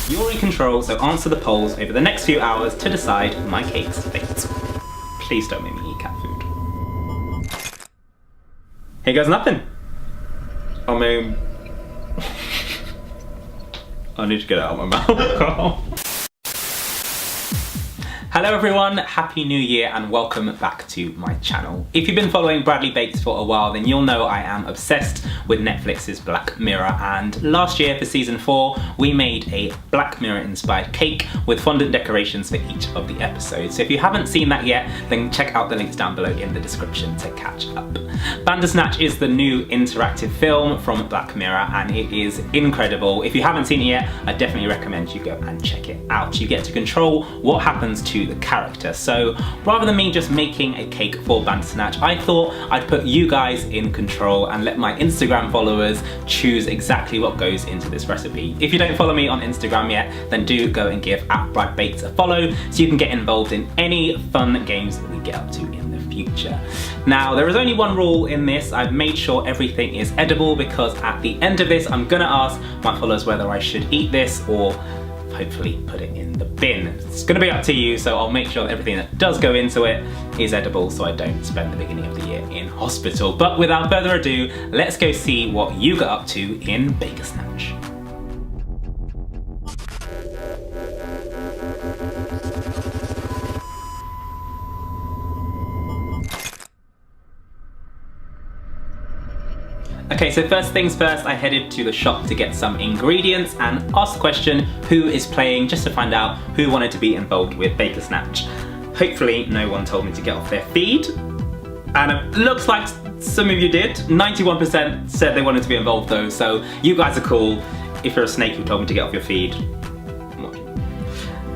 You're in control, so answer the polls over the next few hours to decide my cake's fate. Please don't make me eat cat food. Here goes nothing. I mean, I need to get it out of my mouth. Hello everyone, Happy New Year and welcome back to my channel. If you've been following Bradley Bakes for a while, then you'll know I am obsessed with Netflix's Black Mirror, and last year for season 4 we made a Black Mirror inspired cake with fondant decorations for each of the episodes. So if you haven't seen that yet, then check out the links down below in the description to catch up. Bandersnatch is the new interactive film from Black Mirror and it is incredible. If you haven't seen it yet, I definitely recommend you go and check it out. You get to control what happens to the character. So rather than me just making a cake for Bandersnatch, I thought I'd put you guys in control and let my Instagram followers choose exactly what goes into this recipe. If you don't follow me on Instagram yet, then do go and give @BradBaked a follow so you can get involved in any fun games that we get up to in the future. Now, there is only one rule in this. I've made sure everything is edible because at the end of this, I'm gonna ask my followers whether I should eat this or hopefully put it in the bin. It's gonna be up to you, so I'll make sure that everything that does go into it is edible so I don't spend the beginning of the year in hospital. But without further ado, let's go see what you got up to in Bandersnatch. Okay, so first things first, I headed to the shop to get some ingredients and asked the question, who is playing, just to find out who wanted to be involved with Bandersnatch. Hopefully no one told me to get off their feed, and it looks like some of you did. 91% said they wanted to be involved though, so you guys are cool. If you're a snake who told me to get off your feed,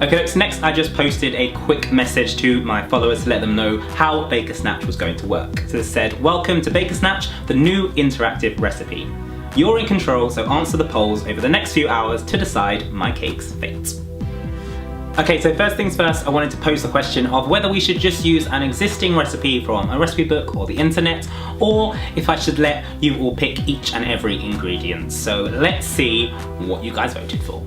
okay, so next I just posted a quick message to my followers to let them know how Bandersnatch was going to work. So it said, welcome to Bandersnatch, the new interactive recipe. You're in control, so answer the polls over the next few hours to decide my cake's fate. Okay, so first things first, I wanted to pose the question of whether we should just use an existing recipe from a recipe book or the internet, or if I should let you all pick each and every ingredient. So let's see what you guys voted for.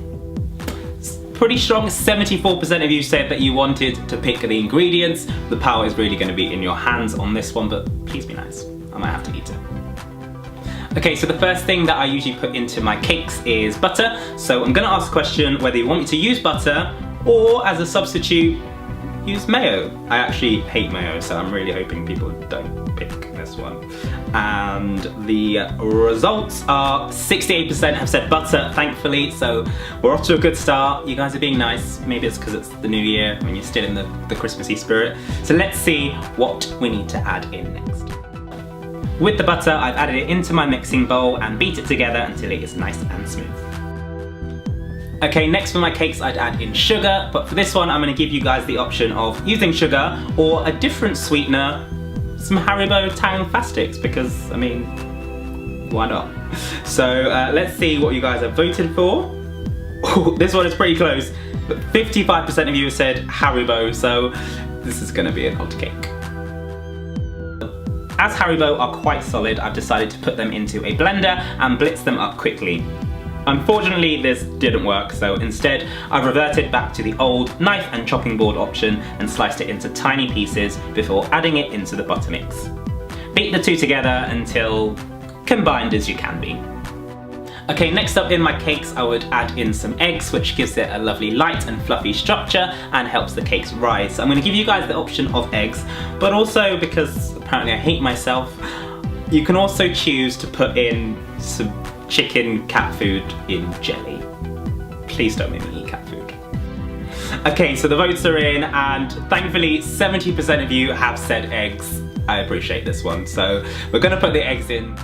Pretty strong, 74% of you said that you wanted to pick the ingredients. The power is really going to be in your hands on this one, but please be nice. I might have to eat it. Okay, so the first thing that I usually put into my cakes is butter. So I'm going to ask the question whether you want me to use butter or as a substitute, use mayo. I actually hate mayo, so I'm really hoping people don't pick this one. And the results are 68% have said butter, thankfully, so we're off to a good start. You guys are being nice. Maybe it's because it's the new year when you're still in the Christmassy spirit. So let's see what we need to add in next. With the butter, I've added it into my mixing bowl and beat it together until it is nice and smooth. Okay, next for my cakes I'd add in sugar, but for this one I'm going to give you guys the option of using sugar or a different sweetener, some Haribo Tang Fastics, because I mean, why not? So let's see what you guys have voted for. Oh, this one is pretty close, but 55% of you have said Haribo, so this is going to be an odd cake. As Haribo are quite solid, I've decided to put them into a blender and blitz them up quickly. Unfortunately, this didn't work, so instead I've reverted back to the old knife and chopping board option and sliced it into tiny pieces before adding it into the butter mix. Beat the two together until combined as you can be. Okay, next up in my cakes I would add in some eggs, which gives it a lovely light and fluffy structure and helps the cakes rise. So I'm going to give you guys the option of eggs, but also because apparently I hate myself, you can also choose to put in some chicken cat food in jelly. Please don't make me eat cat food. Okay, so the votes are in and thankfully 70% of you have said eggs. I appreciate this one. So we're gonna put the eggs in,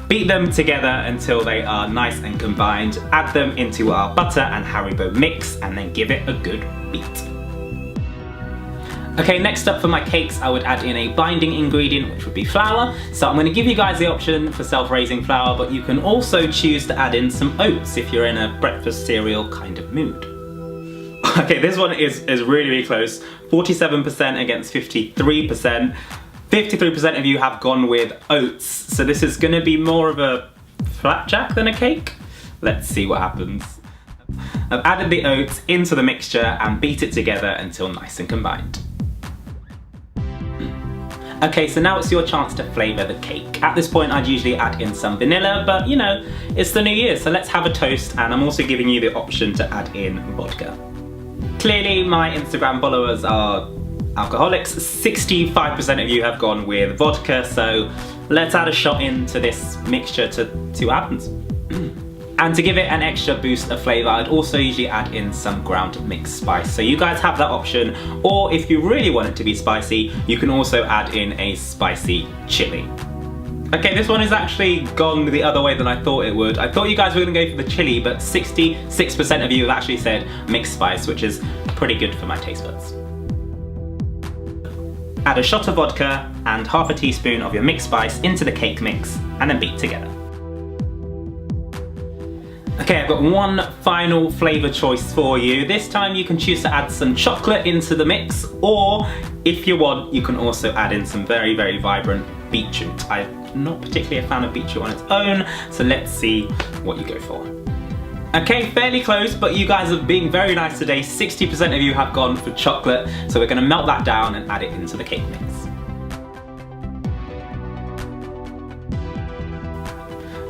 beat them together until they are nice and combined, add them into our butter and Haribo mix and then give it a good beat. Okay, next up for my cakes, I would add in a binding ingredient, which would be flour. So I'm going to give you guys the option for self-raising flour, but you can also choose to add in some oats if you're in a breakfast cereal kind of mood. Okay, this one is really, really close. 47% against 53%. 53% of you have gone with oats, so this is going to be more of a flapjack than a cake. Let's see what happens. I've added the oats into the mixture and beat it together until nice and combined. Okay, so now it's your chance to flavour the cake. At this point I'd usually add in some vanilla, but you know, it's the new year, so let's have a toast, and I'm also giving you the option to add in vodka. Clearly my Instagram followers are alcoholics. 65% of you have gone with vodka, so let's add a shot into this mixture to see what happens. And to give it an extra boost of flavour, I'd also usually add in some ground mixed spice. So you guys have that option, or if you really want it to be spicy, you can also add in a spicy chilli. Okay, this one has actually gone the other way than I thought it would. I thought you guys were going to go for the chilli, but 66% of you have actually said mixed spice, which is pretty good for my taste buds. Add a shot of vodka and half a teaspoon of your mixed spice into the cake mix and then beat together. Okay, I've got one final flavour choice for you. This time you can choose to add some chocolate into the mix, or if you want, you can also add in some very, very vibrant beetroot. I'm not particularly a fan of beetroot on its own, so let's see what you go for. Okay, fairly close, but you guys are being very nice today. 60% of you have gone for chocolate, so we're going to melt that down and add it into the cake mix.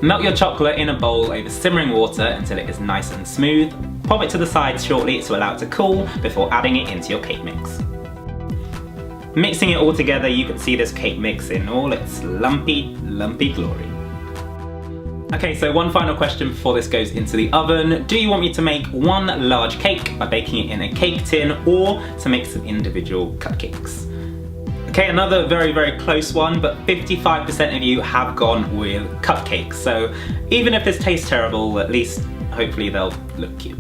Melt your chocolate in a bowl over simmering water until it is nice and smooth. Pop it to the side shortly to allow it to cool before adding it into your cake mix. Mixing it all together, you can see this cake mix in all its lumpy glory. Okay, so one final question before this goes into the oven. Do you want me to make one large cake by baking it in a cake tin, or to make some individual cupcakes? Okay, another very, very close one, but 55% of you have gone with cupcakes. So even if this tastes terrible, at least hopefully they'll look cute.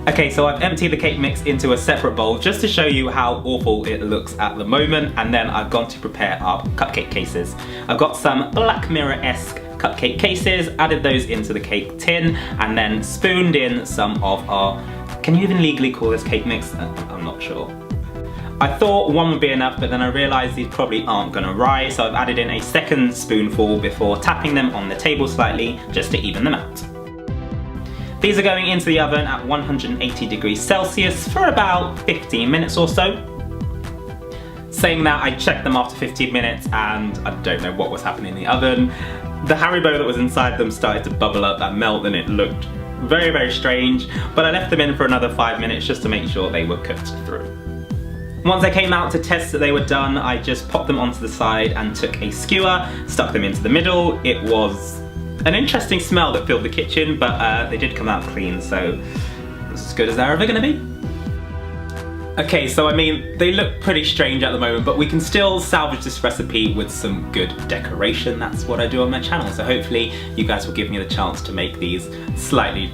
Okay, so I've emptied the cake mix into a separate bowl just to show you how awful it looks at the moment, and then I've gone to prepare our cupcake cases. I've got some Black Mirror-esque cupcake cases, added those into the cake tin, and then spooned in some of our, can you even legally call this cake mix? I'm not sure. I thought one would be enough, but then I realised these probably aren't going to rise, so I've added in a second spoonful before tapping them on the table slightly just to even them out. These are going into the oven at 180 degrees Celsius for about 15 minutes or so. Saying that, I checked them after 15 minutes and I don't know what was happening in the oven. The Haribo that was inside them started to bubble up and melt, and it looked very, very strange, but I left them in for another 5 minutes just to make sure they were cooked through. Once I came out to test that they were done, I just popped them onto the side and took a skewer, stuck them into the middle. It was an interesting smell that filled the kitchen, but they did come out clean, so it's as good as they're ever gonna be. Okay, so I mean, they look pretty strange at the moment, but we can still salvage this recipe with some good decoration. That's what I do on my channel, so hopefully you guys will give me the chance to make these slightly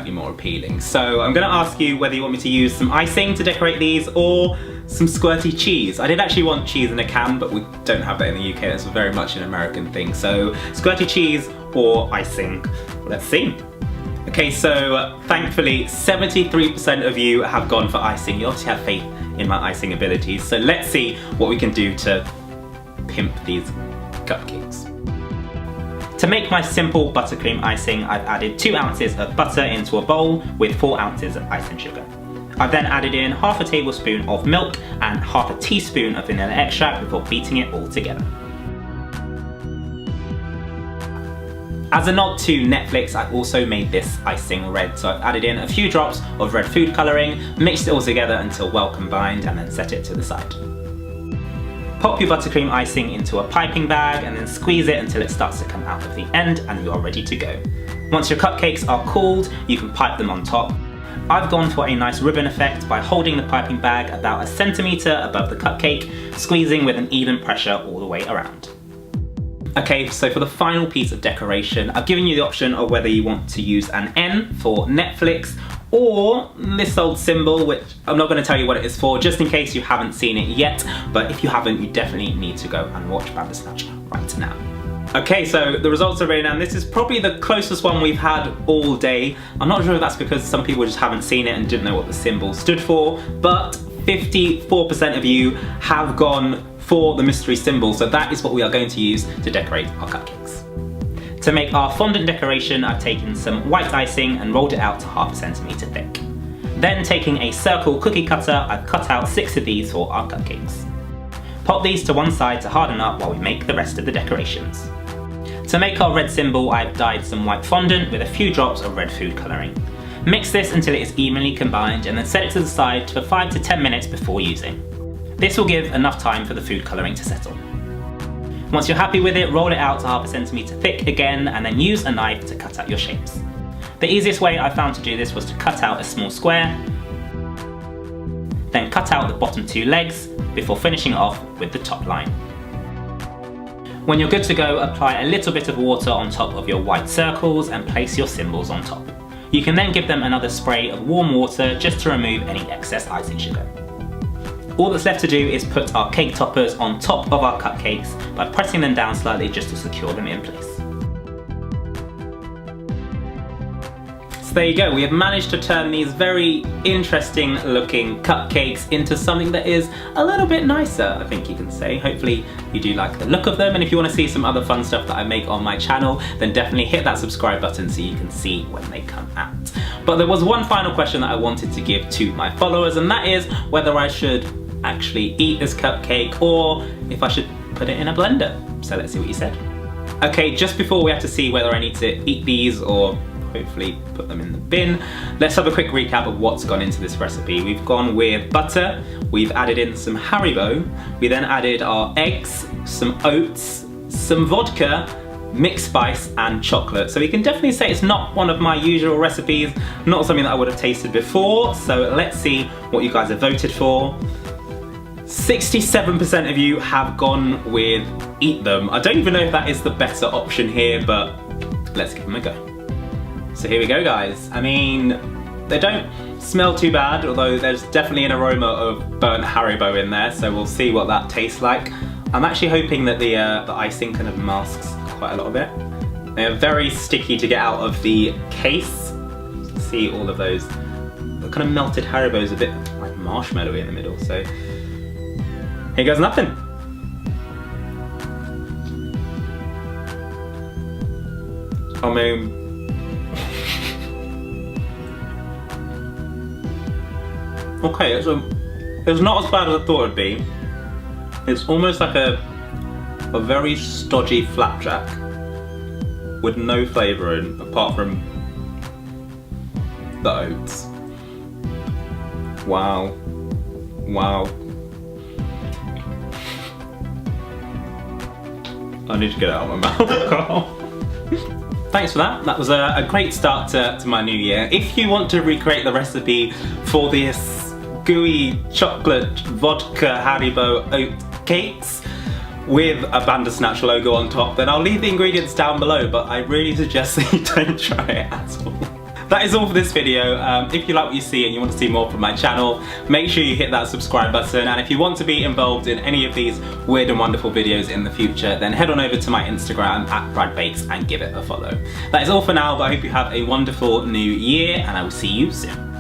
more appealing. So I'm gonna ask you whether you want me to use some icing to decorate these, or some squirty cheese. I did actually want cheese in a can, but we don't have that in the UK. That's very much an American thing. So squirty cheese or icing. Let's see. Okay, so thankfully 73% of you have gone for icing. You obviously have faith in my icing abilities. So let's see what we can do to pimp these cupcakes. To make my simple buttercream icing, I've added 2 ounces of butter into a bowl with 4 ounces of icing sugar. I've then added in half a tablespoon of milk and half a teaspoon of vanilla extract before beating it all together. As a nod to Netflix, I've also made this icing red, so I've added in a few drops of red food colouring, mixed it all together until well combined, and then set it to the side. Pop your buttercream icing into a piping bag and then squeeze it until it starts to come out of the end and you are ready to go. Once your cupcakes are cooled, you can pipe them on top. I've gone for a nice ribbon effect by holding the piping bag about 1 centimetre above the cupcake, squeezing with an even pressure all the way around. Okay, so for the final piece of decoration, I've given you the option of whether you want to use an N for Netflix or this old symbol, which I'm not going to tell you what it is for, just in case you haven't seen it yet, but if you haven't, you definitely need to go and watch Bandersnatch right now. Okay, so the results are ready now, and this is probably the closest one we've had all day. I'm not sure if that's because some people just haven't seen it and didn't know what the symbol stood for, but 54% of you have gone for the mystery symbol, so that is what we are going to use to decorate our cupcakes. To make our fondant decoration, I've taken some white icing and rolled it out to 1/2 centimetre thick. Then taking a circle cookie cutter, I've cut out 6 of these for our cupcakes. Pop these to one side to harden up while we make the rest of the decorations. To make our red symbol, I've dyed some white fondant with a few drops of red food colouring. Mix this until it is evenly combined and then set it to the side for 5 to 10 minutes before using. This will give enough time for the food colouring to settle. Once you're happy with it, roll it out to 1/2 centimetre thick again and then use a knife to cut out your shapes. The easiest way I found to do this was to cut out a small square, then cut out the bottom 2 legs before finishing off with the top line. When you're good to go, apply a little bit of water on top of your white circles and place your symbols on top. You can then give them another spray of warm water just to remove any excess icing sugar. All that's left to do is put our cake toppers on top of our cupcakes by pressing them down slightly just to secure them in place. So there you go, we have managed to turn these very interesting looking cupcakes into something that is a little bit nicer, I think you can say. Hopefully you do like the look of them, and if you want to see some other fun stuff that I make on my channel, then definitely hit that subscribe button so you can see when they come out. But there was one final question that I wanted to give to my followers, and that is whether I should actually eat this cupcake or if I should put it in a blender. So let's see what you said. Okay, just before we have to see whether I need to eat these or hopefully put them in the bin, let's have a quick recap of what's gone into this recipe. We've gone with butter, we've added in some Haribo, we then added our eggs, some oats, some vodka, mixed spice and chocolate. So we can definitely say it's not one of my usual recipes, not something that I would have tasted before. So let's see what you guys have voted for. 67% of you have gone with eat them. I don't even know if that is the better option here, but let's give them a go. So here we go, guys. I mean, they don't smell too bad, although there's definitely an aroma of burnt Haribo in there, so we'll see what that tastes like. I'm actually hoping that the icing kind of masks quite a lot of it. They are very sticky to get out of the case. See all of those the kind of melted Haribo's a bit like marshmallowy in the middle, so here goes nothing. I mean, okay, it's not as bad as I thought it'd be. It's almost like a very stodgy flapjack with no flavouring apart from the oats. Wow. Wow. I need to get it out of my mouth. Thanks for that. That was a great start to my new year. If you want to recreate the recipe for this gooey chocolate vodka Haribo oat cakes with a Bandersnatch logo on top, then I'll leave the ingredients down below, but I really suggest that you don't try it at all. That is all for this video. If you like what you see and you want to see more from my channel, make sure you hit that subscribe button, and if you want to be involved in any of these weird and wonderful videos in the future, then head on over to my Instagram @BradBakes and give it a follow. That is all for now, but I hope you have a wonderful new year, and I will see you soon.